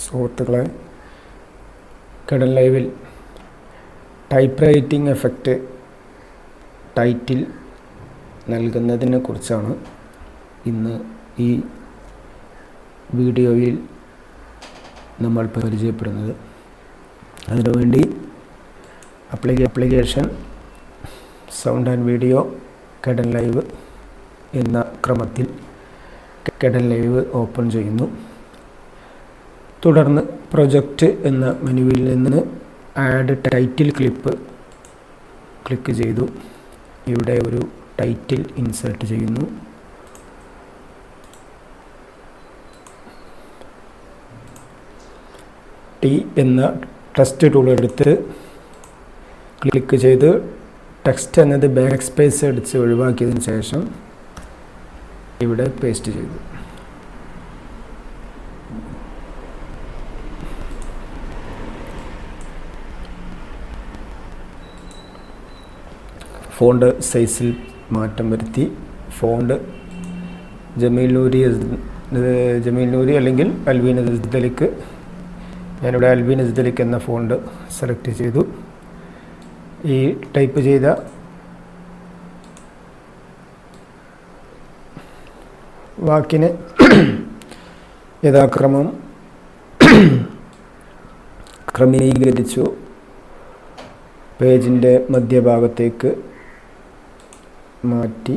സുഹൃത്തുക്കളെ, കടൽ ലൈവിൽ ടൈപ്പ് റൈറ്റിംഗ് എഫക്റ്റ് ടൈറ്റിൽ നൽകുന്നതിനെ കുറിച്ചാണ് ഇന്ന് ഈ വീഡിയോയിൽ നമ്മൾ പരിചയപ്പെടുന്നത്. അതിനുവേണ്ടി ആപ്ലിക്കേഷൻ സൗണ്ട് ആൻഡ് വീഡിയോ കടൽ ലൈവ് എന്ന ക്രമത്തിൽ കടൽ ലൈവ് ഓപ്പൺ ചെയ്യുന്നു. തുടർന്ന് പ്രൊജക്റ്റ് എന്ന മെനുവിൽ നിന്ന് ആഡ് ടൈറ്റിൽ ക്ലിക്ക് ചെയ്തു. ഇവിടെ ഒരു ടൈറ്റിൽ ഇൻസേർട്ട് ചെയ്യുന്നു. ടി എന്ന ടെക്സ്റ്റ് ടൂൾ എടുത്ത് ക്ലിക്ക് ചെയ്ത് ടെക്സ്റ്റ് എന്നത് ബാക്ക് സ്പേസ് അടിച്ച് ഒഴിവാക്കിയതിന് ശേഷം ഇവിടെ പേസ്റ്റ് ചെയ്തു. ഫോണ്ട് സൈസിൽ മാറ്റം വരുത്തി ഫോണ്ട് ജമീൽ നൂരി അല്ലെങ്കിൽ അൽവീൻ അസ്ദലിക്ക്, ഞാനിവിടെ അൽവീൻ അസ്ദലിക്ക് എന്ന ഫോണ്ട് സെലക്ട് ചെയ്തു. ഈ ടൈപ്പ് ചെയ്ത വാക്കിനെ യഥാക്രമം ക്രമീകരിച്ചു. പേജിൻ്റെ മധ്യഭാഗത്തേക്ക് മാറ്റി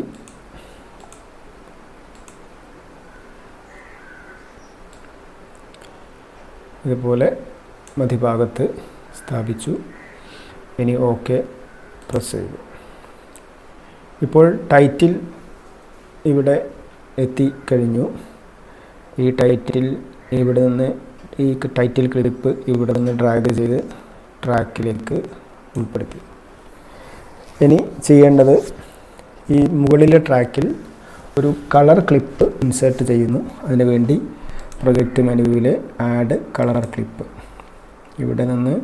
ഇതുപോലെ മധ്യഭാഗത്ത് സ്ഥാപിച്ചു. ഇനി ഓക്കെ പ്രസ് ചെയ്തു. ഇപ്പോൾ ടൈറ്റിൽ ഇവിടെ എത്തിക്കഴിഞ്ഞു. ഈ ടൈറ്റിൽ ഇവിടെ നിന്ന് ഈ ടൈറ്റിൽ ക്ലിപ്പ് ഇവിടെ നിന്ന് ഡ്രാഗ് ചെയ്ത് ട്രാക്കിലേക്ക് ഉൾപ്പെടുത്തി. ഇനി ചെയ്യേണ്ടത് ഈ മുകളിലെ ട്രാക്കിൽ ഒരു കളർ ക്ലിപ്പ് ഇൻസേർട്ട് ചെയ്യുന്നു. അതിനുവേണ്ടി പ്രൊജക്റ്റ് മെനുവിലെ ആഡ് കളർ ക്ലിപ്പ് ഇവിടെ നിന്ന്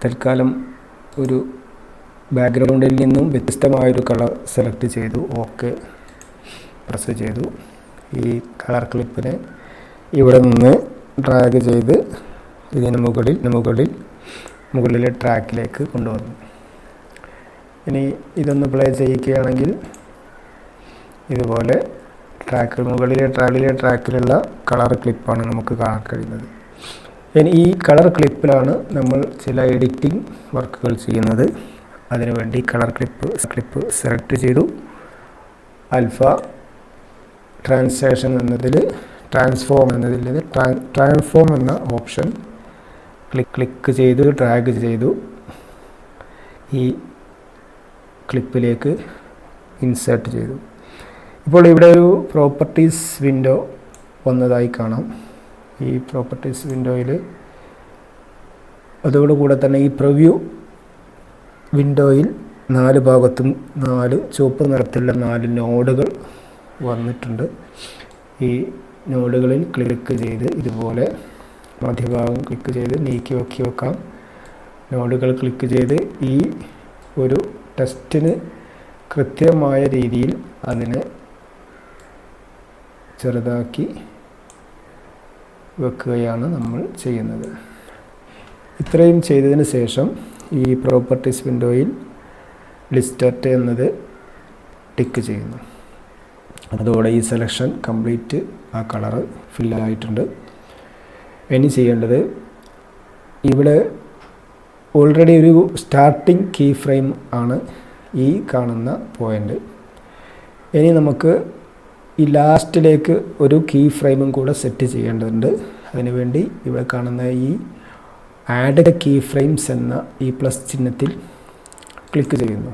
തൽക്കാലം ഒരു ബാക്ക്ഗ്രൗണ്ടിൽ നിന്നും വ്യത്യസ്തമായൊരു കളർ സെലക്ട് ചെയ്തു. ഓക്കെ പ്രസ് ചെയ്തു. ഈ കളർ ക്ലിപ്പിനെ ഇവിടെ നിന്ന് ഡ്രാഗ് ചെയ്ത് ഇതിന് മുകളിലെ ട്രാക്കിലേക്ക് കൊണ്ടുവന്നു. ഇനി ഇതൊന്ന് പ്ലേ ചെയ്യിക്കുകയാണെങ്കിൽ ഇതുപോലെ മുകളിലെ ട്രാക്കിലുള്ള കളർ ക്ലിപ്പാണ് നമുക്ക് കാണാൻ കഴിയുന്നത്. ഇനി ഈ കളർ ക്ലിപ്പിലാണ് നമ്മൾ ചില എഡിറ്റിംഗ് വർക്കുകൾ ചെയ്യുന്നത്. അതിനുവേണ്ടി കളർ ക്ലിപ്പ് സെലക്ട് ചെയ്തു. ആൽഫ ട്രാൻസ്ഫോം എന്ന ഓപ്ഷൻ ക്ലിക്ക് ചെയ്ത് ഡ്രാഗ് ചെയ്തു ഈ ക്ലിപ്പിലേക്ക് ഇൻസേർട്ട് ചെയ്തു. ഇപ്പോൾ ഇവിടെ ഒരു പ്രോപ്പർട്ടീസ് വിൻഡോ വന്നതായി കാണാം. ഈ പ്രോപ്പർട്ടീസ് വിൻഡോയിൽ അതോടുകൂടെ തന്നെ ഈ പ്രിവ്യൂ വിൻഡോയിൽ 4 ഭാഗത്തും 4 ചുവപ്പ് നിറത്തിലുള്ള 4 നോഡുകൾ വന്നിട്ടുണ്ട്. ഈ നോഡുകളിൽ ക്ലിക്ക് ചെയ്ത് ഇതുപോലെ മധ്യഭാഗം ക്ലിക്ക് ചെയ്ത് നീക്കി വെക്കാം. നോഡുകൾ ക്ലിക്ക് ചെയ്ത് ഈ ഒരു ടെക്സ്റ്റിന് കൃത്യമായ രീതിയിൽ അതിനെ ചെറുതാക്കി വെക്കുകയാണ് നമ്മൾ ചെയ്യുന്നത്. ഇത്രയും ചെയ്തതിന് ശേഷം ഈ പ്രോപ്പർട്ടീസ് വിൻഡോയിൽ ലിസ്റ്റർട്ട് എന്നത് ടിക്ക് ചെയ്യുന്നു. അതോടെ ഈ സെലക്ഷൻ കംപ്ലീറ്റ് ആ കളറ് ഫില്ലായിട്ടുണ്ട്. ഇനി ചെയ്യേണ്ടത് ഇവിടെ ഓൾറെഡി ഒരു സ്റ്റാർട്ടിംഗ് കീ ഫ്രെയിം ആണ് ഈ കാണുന്ന പോയിൻ്റ്. ഇനി നമുക്ക് ഈ ലാസ്റ്റിലേക്ക് ഒരു കീ ഫ്രെയിമും കൂടെ സെറ്റ് ചെയ്യേണ്ടതുണ്ട്. അതിനുവേണ്ടി ഇവിടെ കാണുന്ന ഈ ആഡ് കീ ഫ്രെയിംസ് എന്ന ഈ പ്ലസ് ചിഹ്നത്തിൽ ക്ലിക്ക് ചെയ്യുന്നു.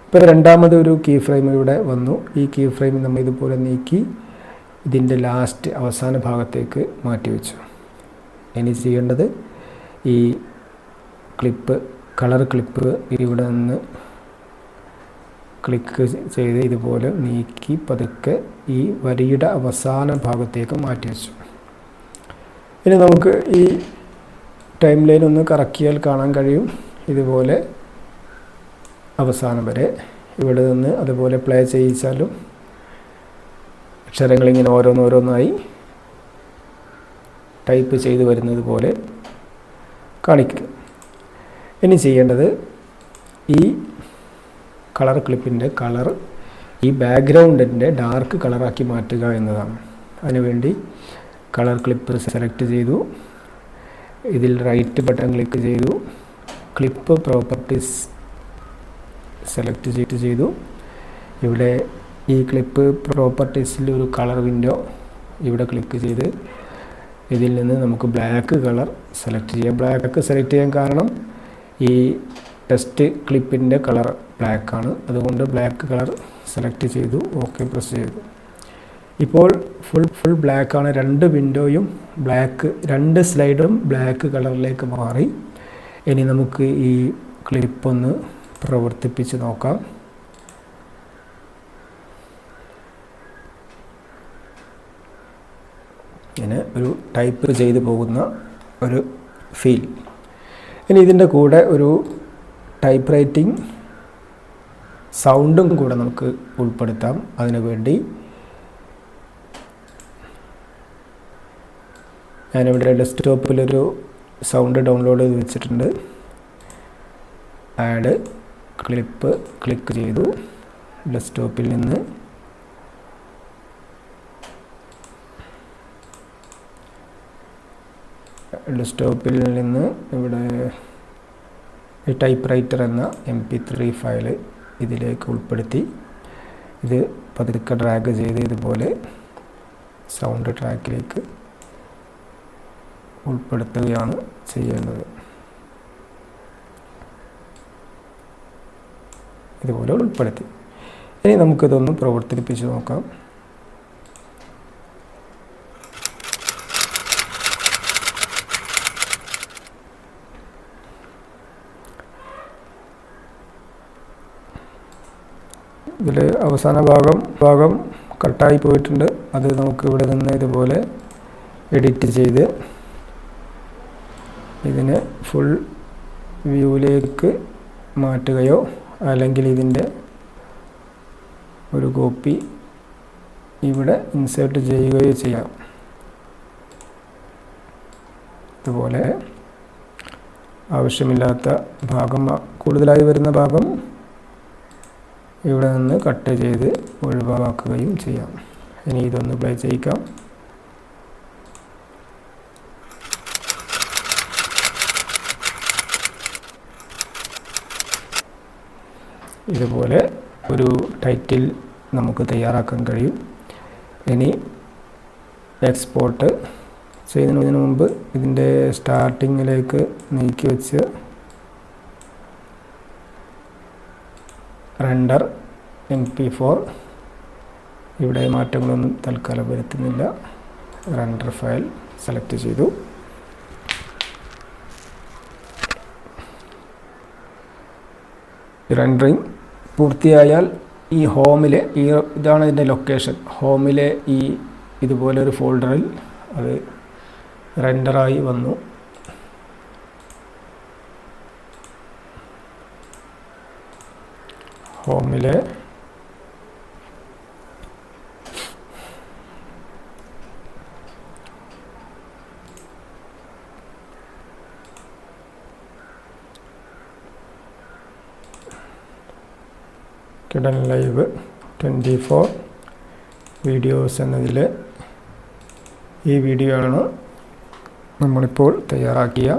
ഇപ്പോൾ രണ്ടാമത് ഒരു കീ ഫ്രെയിം ഇവിടെ വന്നു. ഈ കീ ഫ്രെയിം നമ്മൾ ഇതുപോലെ നീക്കി ഇതിൻ്റെ അവസാന ഭാഗത്തേക്ക് മാറ്റിവെച്ചു. ഇനി ചെയ്യേണ്ടത് ഈ കളർ ക്ലിപ്പ് ഇവിടെ നിന്ന് ക്ലിക്ക് ചെയ്ത് ഇതുപോലെ നീക്കി പതുക്കെ ഈ വരിയുടെ അവസാന ഭാഗത്തേക്ക് മാറ്റി വെച്ചു. ഇനി നമുക്ക് ഈ ടൈം ലൈൻ ഒന്ന് കറക്കിയാൽ കാണാൻ കഴിയും. ഇതുപോലെ അവസാനം വരെ ഇവിടെ നിന്ന് അതുപോലെ പ്ലേ ചെയ്യിച്ചാലും അക്ഷരങ്ങളിങ്ങനെ ഓരോന്നോരോന്നായി ടൈപ്പ് ചെയ്ത് വരുന്നത് പോലെ കാണിക്കും. ഇനി ചെയ്യേണ്ടത് ഈ കളർ ക്ലിപ്പിൻ്റെ കളർ ഈ ബാക്ക്ഗ്രൗണ്ടിൻ്റെ ഡാർക്ക് കളറാക്കി മാറ്റുക എന്നതാണ്. അതിനുവേണ്ടി കളർ ക്ലിപ്പ് സെലക്ട് ചെയ്തു, ഇതിൽ റൈറ്റ് ബട്ടൺ ക്ലിക്ക് ചെയ്തു, ക്ലിപ്പ് പ്രോപ്പർട്ടീസ് സെലക്ട് ചെയ്തു. ഇവിടെ ഈ ക്ലിപ്പ് പ്രോപ്പർട്ടീസിൽ ഒരു കളർ വിൻഡോ ഇവിടെ ക്ലിക്ക് ചെയ്ത് ഇതിൽ നിന്ന് നമുക്ക് ബ്ലാക്ക് കളർ സെലക്ട് ചെയ്യാം. ബ്ലാക്ക് സെലക്ട് ചെയ്യാൻ കാരണം ഈ ടെസ്റ്റ് ക്ലിപ്പിൻ്റെ കളർ ബ്ലാക്കാണ്, അതുകൊണ്ട് ബ്ലാക്ക് കളർ സെലക്ട് ചെയ്തു, ഓക്കെ പ്രസ് ചെയ്തു. ഇപ്പോൾ ഫുൾ ബ്ലാക്കാണ്, രണ്ട് വിൻഡോയും ബ്ലാക്ക്, രണ്ട് സ്ലൈഡും ബ്ലാക്ക് കളറിലേക്ക് മാറി. ഇനി നമുക്ക് ഈ ക്ലിപ്പൊന്ന് പ്രവർത്തിപ്പിച്ച് നോക്കാം. ഇങ്ങനെ ഒരു ടൈപ്പ് ചെയ്ത് പോകുന്ന ഒരു ഫീൽ. ഇനി ഇതിൻ്റെ കൂടെ ഒരു ടൈപ്പ് റൈറ്റിംഗ് സൗണ്ടും കൂടെ നമുക്ക് ഉൾപ്പെടുത്താം. അതിനുവേണ്ടി ഞാനിവിടെ ഡെസ്ക്ടോപ്പിലൊരു സൗണ്ട് ഡൗൺലോഡ് ചെയ്ത് വെച്ചിട്ടുണ്ട്. ആഡ് ക്ലിപ്പ് ക്ലിക്ക് ചെയ്തു. ഡെസ്ക്ടോപ്പിൽ നിന്ന് ഇവിടെ ഈ ടൈപ്പ് റൈറ്റർ എന്ന MP3 ഫയൽ ഇതിലേക്ക് ഉൾപ്പെടുത്തി ഇത് പതുക്കെ ഡ്രാഗ് ചെയ്ത് ഇതുപോലെ സൗണ്ട് ട്രാക്കിലേക്ക് ഉൾപ്പെടുത്തുകയാണ് ചെയ്യേണ്ടത്. ഇതുപോലെ ഉൾപ്പെടുത്തി. ഇനി നമുക്കിതൊന്ന് പ്രവർത്തിപ്പിച്ച് നോക്കാം. ഇതിൽ അവസാന ഭാഗം കട്ടായി പോയിട്ടുണ്ട്. അത് നമുക്ക് ഇവിടെ നിന്ന് ഇതുപോലെ എഡിറ്റ് ചെയ്ത് ഇതിനെ ഫുൾ വ്യൂവിലേക്ക് മാറ്റുകയോ അല്ലെങ്കിൽ ഇതിൻ്റെ ഒരു കോപ്പി ഇവിടെ ഇൻസേർട്ട് ചെയ്യുകയോ ചെയ്യാം. ഇതുപോലെ ആവശ്യമില്ലാത്ത ഭാഗം, കൂടുതലായി വരുന്ന ഭാഗം ഇവിടെ നിന്ന് കട്ട് ചെയ്ത് ഒഴിവാക്കുകയും ചെയ്യാം. ഇനി ഇതൊന്ന് പ്ലേ ചെയ്യിക്കാം. ഇതുപോലെ ഒരു ടൈറ്റിൽ നമുക്ക് തയ്യാറാക്കാൻ കഴിയും. ഇനി എക്സ്പോർട്ട് ചെയ്യുന്നതിന് മുമ്പ് ഇതിൻ്റെ സ്റ്റാർട്ടിങ്ങിലേക്ക് നീക്കി വെച്ച് റെൻഡർ MP4 ഇവിടെ മാറ്റങ്ങളൊന്നും തൽക്കാലം വരുത്തുന്നില്ല. റെൻഡർ ഫയൽ സെലക്ട് ചെയ്തു. റെൻഡറിങ് പൂർത്തിയായാൽ ഈ ഹോമിലെ ഇതാണ് ഇതിൻ്റെ ലൊക്കേഷൻ. ഹോമിലെ ഇതുപോലെ ഒരു ഫോൾഡറിൽ അത് റെൻഡറായി വന്നു. ഹോമിലെ കിഡൻ ലൈവ് 24 വീഡിയോസ് എന്നതിൽ ഈ വീഡിയോ ആണ് നമ്മളിപ്പോൾ തയ്യാറാക്കിയ